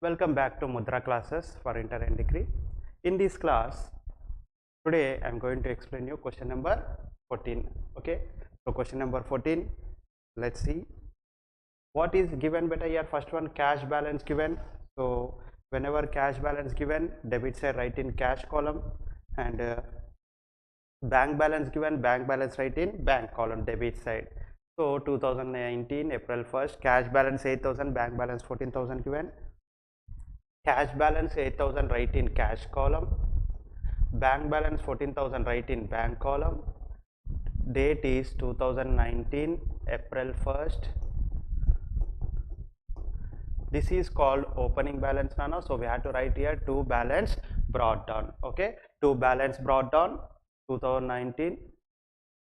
Welcome back to Mudra classes for inter and degree. In this class, today I am going to explain you question number 14. Okay, so question number 14, let's see what is given better here. First one, cash balance given. So whenever cash balance given, debit side write in cash column, and bank balance given, bank balance write in bank column, debit side. So 2019 April 1st, cash balance 8,000, bank balance 14,000 given. Cash balance 8,000 write in cash column, bank balance 14,000 write in bank column, date is 2019 April 1st. This is called opening balance nano, so we have to write here to balance brought down. Okay, to balance brought down 2019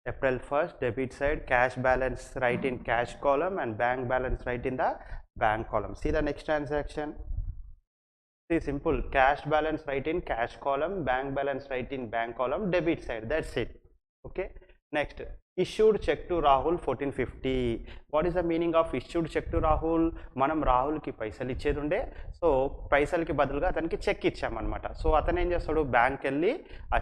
April 1st, debit side, cash balance write in cash column and bank balance write in the bank column. See the next transaction. See, simple, cash balance write in cash column, bank balance write in bank column, debit side, that's it. Okay, next, issued check to Rahul 1450. What is the meaning of issued check to Rahul? మనం రాహుల్కి పైసలు ఇచ్చేది ఉండే, so పైసలకి బదులుగా అతనికి check ఇచ్చామన్నమాట. So అతను ఏం చేస్తాడు, బ్యాంక్ వెళ్ళి ఆ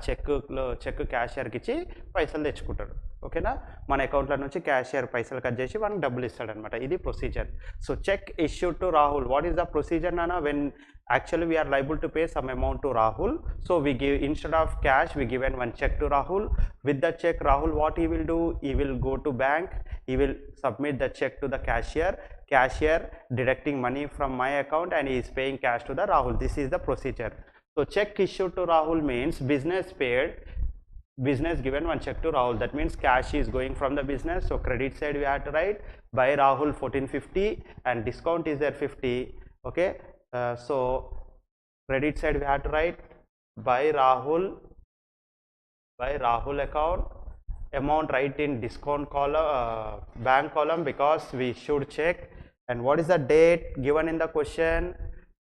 చెక్ క్యాషియర్కి ఇచ్చి పైసలు తెచ్చుకుంటాడు. ఓకేనా, మన అకౌంట్లో నుంచి క్యాషియర్ పైసలు కట్ చేసి మనకు డబ్బులు ఇస్తాడనమాట. ఇది procedure. So check issued to Rahul. What is the procedure నానా? When actually we are liable to pay some amount to Rahul, so we give, instead of cash we given one check to Rahul. With the check, Rahul what he will do, he will go to bank, he will submit the check to the cashier deducting money from my account and he is paying cash to the Rahul. This is the procedure. So check issued to Rahul means business paid, business given one check to Rahul, that means cash is going from the business. So credit side we have to write by Rahul 1450 and discount is there 50. Okay, so credit side we have to write by Rahul account, amount write in discount column, bank column, because we should check. And what is the date given in the question?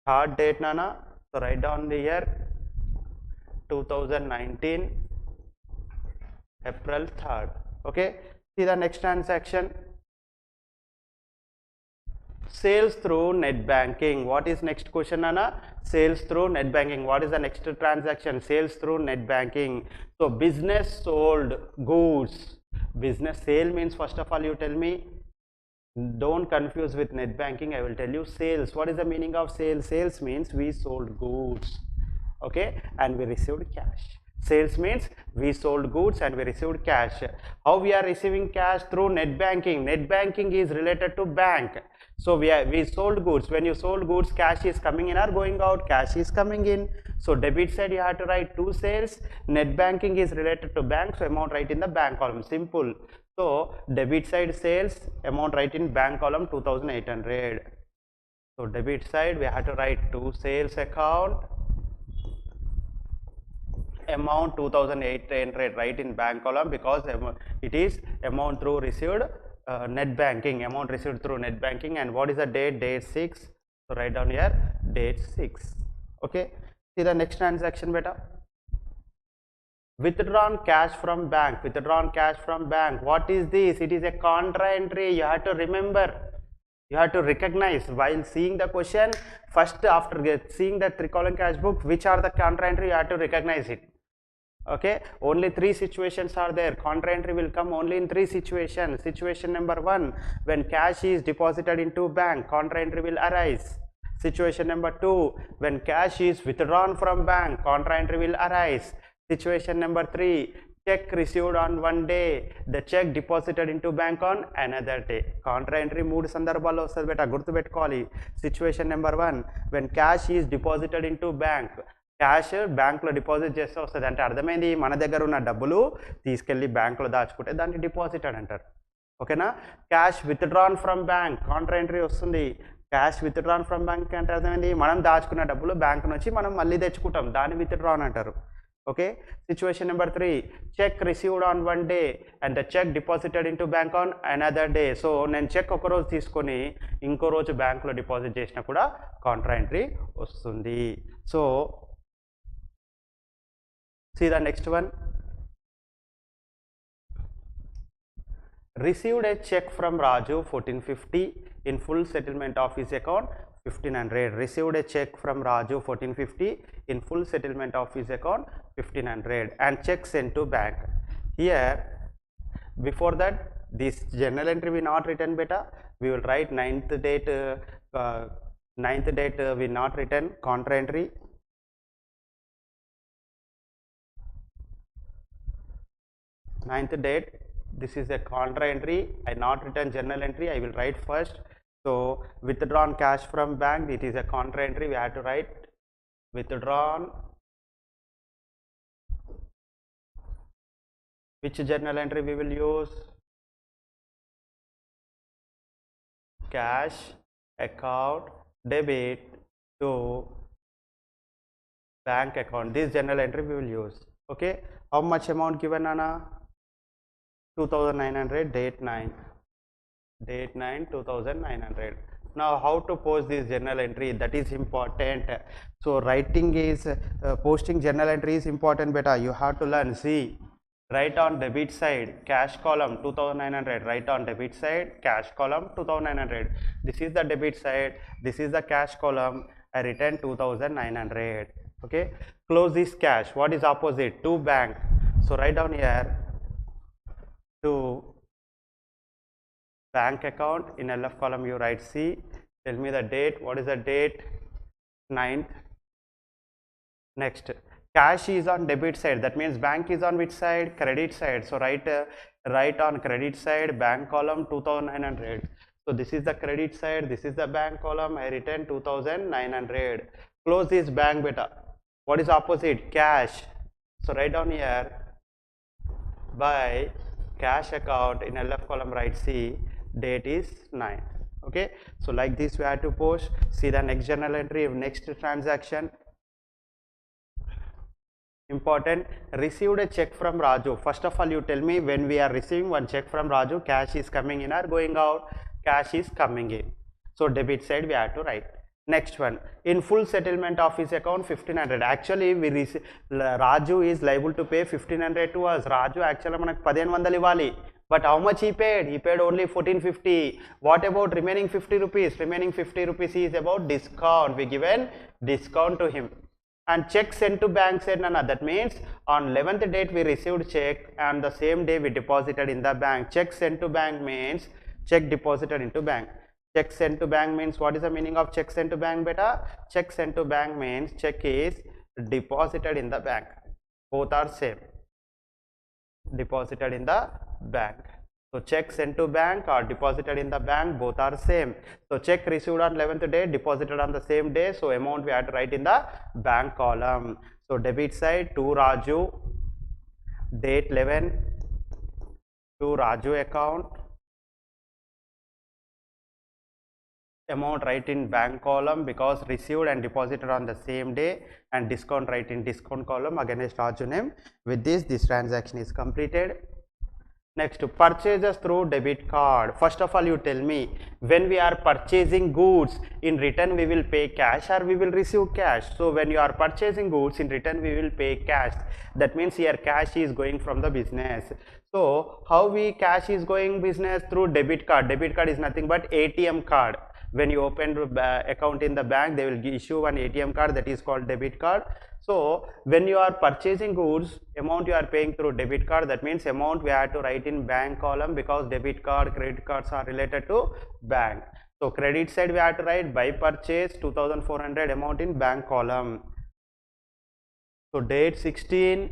Third date nana, so write down the year 2019 April 3rd. Okay, see the next transaction, sales through net banking. What is next question nana? Sales through net banking. What is the next transaction? Sales through net banking. So business sold goods. Business sale means, first of all you tell me, don't confuse with net banking. I will tell you sales. What is the meaning of sales? Sales means we sold goods, okay, and we received cash. Sales means we sold goods and we received cash. How we are receiving cash? Through net banking. Net banking is related to bank. So we sold goods. When you sold goods, cash is coming in or going out? Cash is coming in. So debit side you have to write to sales. Net banking is related to bank, so amount write in the bank column. Simple. So debit side sales, amount write in bank column 2800. So debit side we have to write to sales account, amount 2800 write in bank column, because it is amount through received net banking, amount received through net banking. And what is the date? Date 6. So write down here date 6. Okay, see the next transaction beta. Withdrawn cash from bank. Withdrawn cash from bank. What is this? It is a contra entry. You have to remember, you have to recognize while seeing the question. First, after seeing the 3-column cash book, which are the contra entry, you have to recognize it. Okay, only 3 situations are there. Contra entry will come only in 3 situations. Situation number 1, when cash is deposited into bank, contra entry will arise. Situation number 2, when cash is withdrawn from bank, contra entry will arise. Situation number 3, check received on one day, the check deposited into bank on another day. Contra entry 3 సందర్భాల్లో వస్తుంది బేటా, గుర్తుపెట్టుకోవాలి. Situation number 1, when cash is deposited into bank, cash బ్యాంక్లో deposit చేస్తే వస్తుంది. అంటే అర్థమైంది, మన దగ్గర ఉన్న డబ్బులు తీసుకెళ్ళి బ్యాంక్లో దాచుకుంటే దాన్ని డిపాజిటెడ్ అంటారు. ఓకేనా. Cash withdrawn from bank, Contra entry వస్తుంది. క్యాష్ విత్డ్రాన్ ఫ్రమ్ బ్యాంక్ అంటే అర్థమైంది, మనం దాచుకున్న డబ్బులు బ్యాంక్ నుంచి మనం మళ్ళీ తెచ్చుకుంటాం, దాన్ని విత్డ్రాన్ అంటారు. Okay. Situation number 3, cheque received on one day and the cheque deposited into bank on another day. So నేను చెక్ ఒక రోజు తీసుకొని ఇంకో రోజు బ్యాంక్లో డిపాజిట్ చేసినా కూడా కాంట్రా ఎంట్రీ వస్తుంది. So see the next one, received a check from Raju 1450 in full settlement of his account 1500. Received a check from Raju 1450 in full settlement of his account 1500 and check sent to bank. Here before that this journal entry we not written beta, we will write ninth date we not written contra entry. Ninth date, this is a contra entry. I not written journal entry, I will write first. So withdrawn cash from bank, it is a contra entry, we have to write withdrawn. Which journal entry we will use? Cash account debit to bank account. This journal entry we will use. Okay, how much amount given, Anna? 2900, date 9 2900. Now how to post this journal entry, that is important. So writing is posting journal entry is important beta, you have to learn. See, write on debit side cash column 2900, write on debit side cash column 2900. This is the debit side, this is the cash column. I written 2900. Okay, close this cash. What is opposite? To bank. So write down here to bank account. In LF column you write C. Tell me the date. What is the date? 9th. Next, cash is on debit side, that means bank is on which side? Credit side. So write on credit side bank column 2900. So this is the credit side, this is the bank column. I written 2900. Close this bank beta. What is opposite? Cash. So write down here by cash account. In LF column write C, date is 9. Okay, so like this we have to post. See the next journal entry, next transaction. Important, received a check from Raju. First of all you tell me, when we are receiving one check from Raju, cash is coming in or going out? Cash is coming in. So debit side we have to write. Next one, in full settlement of his account 1500. Actually we Raju is liable to pay 1500 to us. Raju actually manaku 1500 ivali. But how much he paid? He paid only 1450. What about remaining 50 rupees? Remaining 50 rupees is about discount. We given discount to him. And check sent to bank said Nana. That means on 11th date we received check and the same day we deposited in the bank. Check sent to bank means check deposited into bank. Check sent to bank means, what is the meaning of check sent to bank beta? Check sent to bank means check is deposited in the bank. Both are same. Deposited in the bank. So check sent to bank or deposited in the bank, both are same. So check received on 11th day, deposited on the same day. So amount we have to write in the bank column. So debit side to Raju, date 11 to Raju account. Amount write in bank column because received and deposited on the same day, and discount write in discount column against Raju name. With this transaction is completed. Next, purchases through debit card. First of all you tell me, when we are purchasing goods, in return we will pay cash or we will receive cash. So when you are purchasing goods, in return we will pay cash. That means here cash is going from the business. So how we cash is going business? Through debit card. Debit card is nothing but ATM card. When you open account in the bank, they will issue one ATM card, that is called debit card. So when you are purchasing goods, amount you are paying through debit card, that means amount we have to write in bank column because debit card, credit cards are related to bank. So credit side we have to write by purchase 2400 amount in bank column. So date 16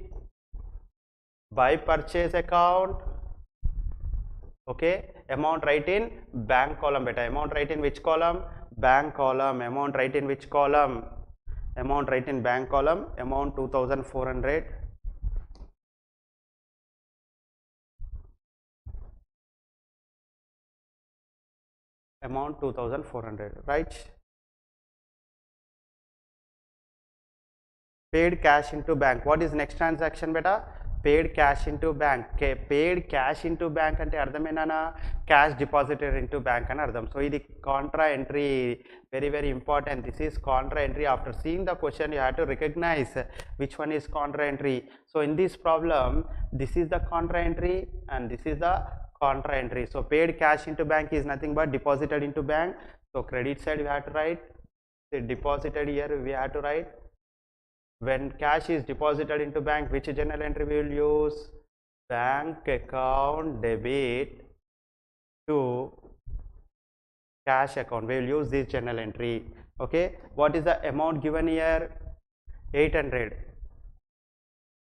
by purchase account. Okay, amount write in bank column beta. Amount write in which column? Bank column. Amount write in which column? Amount write in bank column. Amount 2400. Amount 2400, right? Paid cash into bank. What is next transaction beta? Paid cash into bank. Okay, paid cash into bank ante ardhamena cash deposited into bank ani ardham. So idi contra entry, very important. This is contra entry. After seeing the question you have to recognize which one is contra entry. So in this problem, this is the contra entry and this is the contra entry. So paid cash into bank is nothing but deposited into bank. So credit side we have to write The deposited here we have to write. When cash is deposited into bank, which journal entry we will use? Bank account debit to cash account. We will use this journal entry. Okay. What is the amount given here? 800.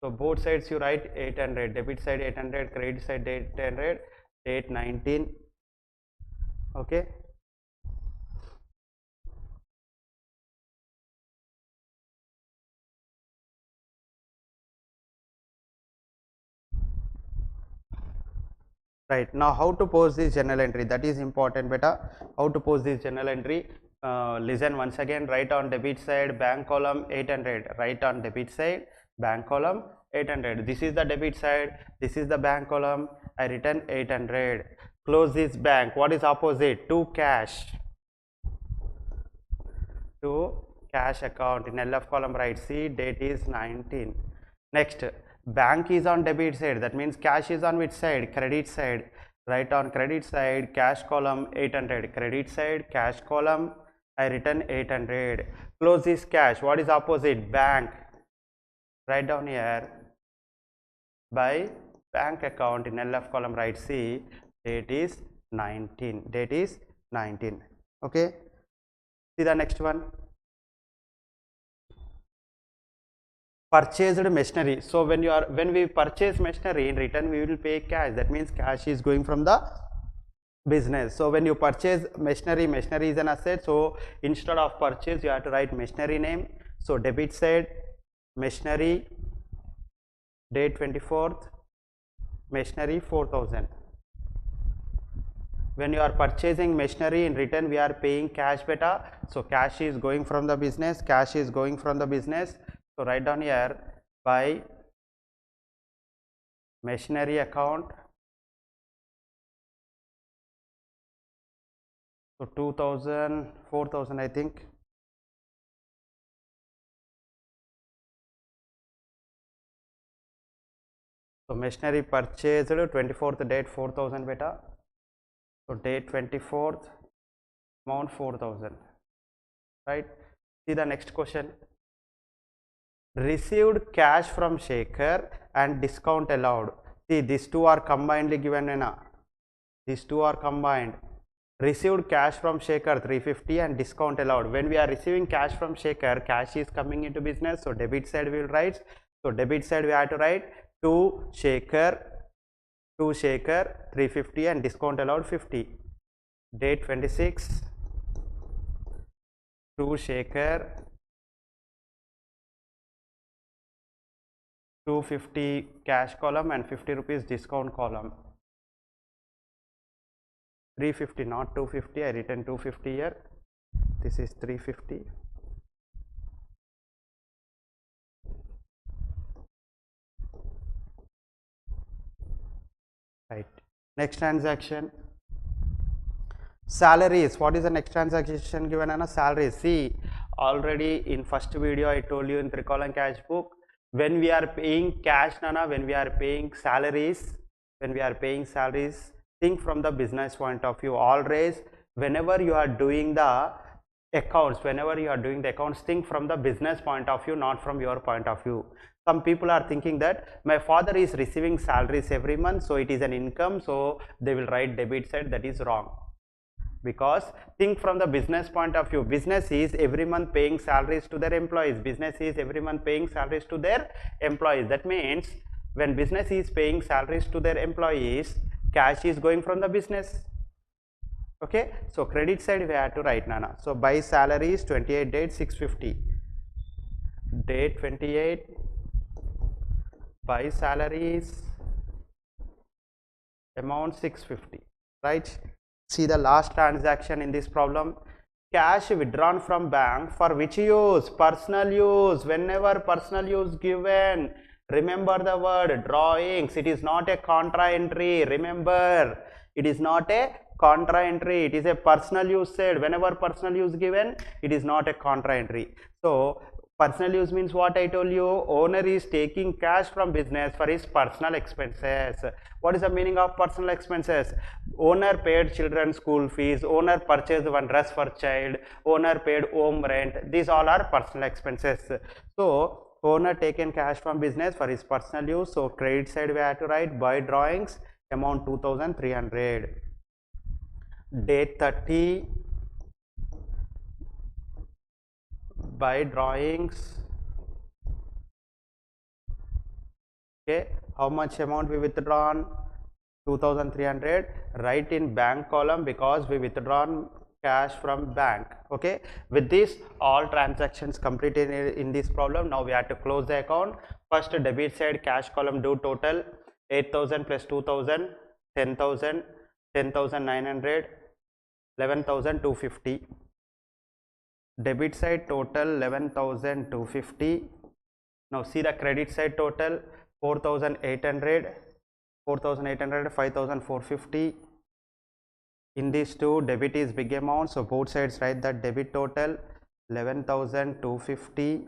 So both sides you write 800. Debit side 800, credit side 800. Date 19. Okay. Right, now how to post this journal entry, that is important beta. How to post this journal entry? Listen once again. Write on debit side bank column 800. Write on debit side bank column 800. This is the debit side, this is the bank column. I written 800. Close this bank. What is opposite? To cash. To cash account. In LF column write, see, date is 19. Next, bank is on debit side, that means cash is on which side? Credit side. Write on credit side cash column 800. Credit side cash column I written 800. Close this cash. What is opposite? Bank. Write down here by bank account. In LF column write, see, date is 19. Date is 19. Okay. See the next one. Purchased machinery. So when we purchase machinery, in return we will pay cash. That means cash is going from the business. So when you purchase machinery, machinery is an asset. So instead of purchase, you have to write machinery name. So debit side machinery, date 24th, machinery 4000. When you are purchasing machinery, in return we are paying cash beta. So cash is going from the business. Cash is going from the business. So write down here by machinery account. So 2000, 4000 I think. So machinery purchased 24th date 4000 beta. So date 24th, amount 4000. Right. See the next question. Received cash from Shekhar and discount allowed. See, these two are combinedly given. These two are combined. Received cash from Shekhar 350 and discount allowed. When we are receiving cash from Shekhar, cash is coming into business. So debit side we will write. So debit side we have to write to Shekhar 350 and discount allowed 50. Date 26. To Shekhar 250 cash column and 50 rupees discount column. 350, not 250. I written 250 here. This is 350. Right. Next transaction. Salaries. What is the next transaction given? Salaries. See, already in first video I told you in Tricolon cash book. When we are paying cash, when we are paying salaries, think from the business point of view. Always, whenever you are doing the accounts, think from the business point of view, not from your point of view. Some people are thinking that my father is receiving salaries every month, so it is an income, so they will write debit side. That is wrong. Because think from the business point of view. Business is every month paying salaries to their employees. That means when business is paying salaries to their employees, cash is going from the business. Okay. So credit side we have to write Nana. So by salaries 28 date 650. Date 28. By salaries amount 650. Right. See the last transaction in this problem. Cash withdrawn from bank for which use? Personal use. Whenever personal use given, remember the word drawings. It is not a contra entry. Remember, it is not a contra entry. It is a personal use said. Whenever personal use given, it is not a contra entry. So Personal use means what I told you, owner is taking cash from business for his personal expenses. What is the meaning of personal expenses? Owner paid children's school fees, owner purchased one dress for child, owner paid home rent. These all are personal expenses. So owner taken cash from business for his personal use. So credit side we have to write by drawings amount 2300. Date 30 by drawings. Okay, how much amount we withdrawn? 2300. Write in bank column because we withdrawn cash from bank. Okay, with this all transactions completed in this problem. Now we have to close the account. First debit side cash column do total 8000 plus 2000 10,000 10,900 11,250. Debit side total 11,250. Now see the credit side total 4,800 5,450. In these two, debit is big amount, so both sides write that debit total 11,250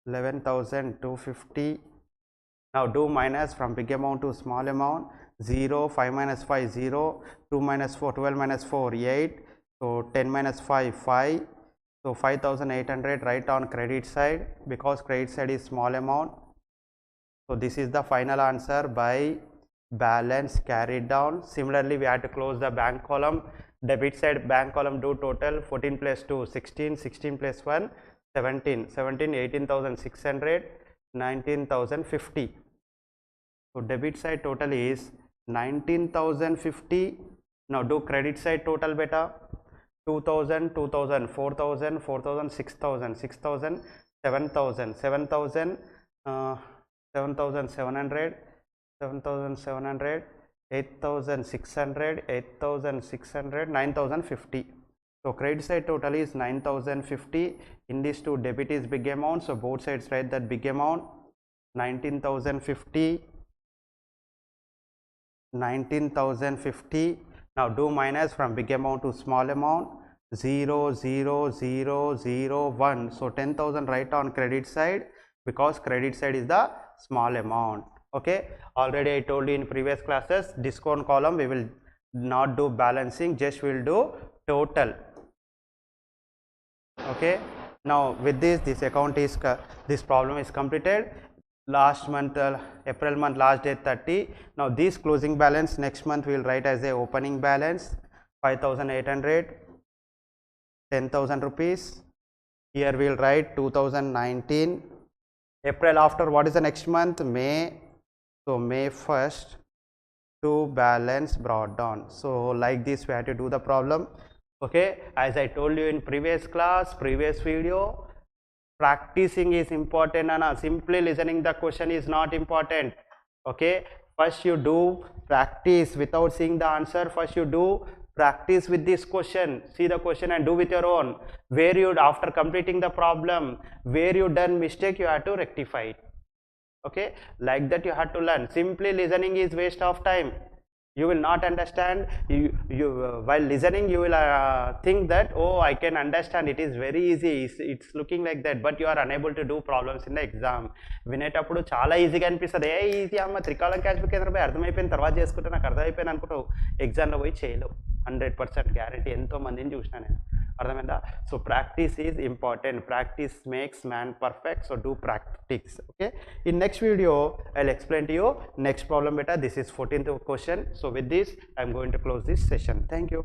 11,250. Now do minus from big amount to small amount. 0, 5 minus 5 0, 2 minus 4 12 minus 4 8, so 10 minus 5 5. So 5,800 write on credit side because credit side is small amount. So this is the final answer by balance carried down. Similarly, we have to close the bank column. Debit side bank column do total 14 plus 2 16, 16 plus 1 17, 17 18,600 19,050. So debit side total is 19,050. Now do credit side total beta. 2,000 2,000 4,000 4,000 6,000 6,000 7,000 7,000 7,700 7,700 8,600 8,600 9,050. So credit side total is 9,050. In these two, debit is big amount, so both sides write that big amount 19,050 19,050. Now do minus from big amount to small amount. 0 0 0 0 1. So 10,000 write on credit side because credit side is the small amount. Okay, already I told you in previous classes, discount column we will not do balancing, just we will do total. Okay, now with this account is this problem is completed. Last month April month last date 30. Now this closing balance next month we will write as a opening balance 5,800 10,000 rupees. Here we will write 2019. April after, what is the next month? May. So May 1st to balance brought down. So like this we have to do the problem. Okay, as I told you in previous class, previous video, practicing is important and simply listening the question is not important. Okay, first you do practice without seeing the answer. First you do practice with this question, see the question and do with your own. Where you, after completing the problem, where you done mistake, you have to rectify it. Okay, like that you have to learn. Simply listening is waste of time. You will not understand. While listening you will think that, oh, I can understand, it is very easy, it's looking like that, but you are unable to do problems in the exam. వినేటప్పుడు చాలా ఈజీగా అనిపిస్తుంది, ఏ easy అమ్మ త్రికాలం cash book కేంద్రం అర్థమైపోయిన తర్వాత చేసుకుంటే నాకు అర్థమైపోయింది అనుకుంటావు, ఎగ్జామ్లో పోయి చేయలేవు. 100% గ్యారంటీ, ఎంతో మందిని చూసినా నేను. అర్థమైందా? So practice is important. Practice makes man perfect. So do practice. Okay, in next video I will explain to you next problem better. This is 14th question. So with this I am going to close this session. Thank you.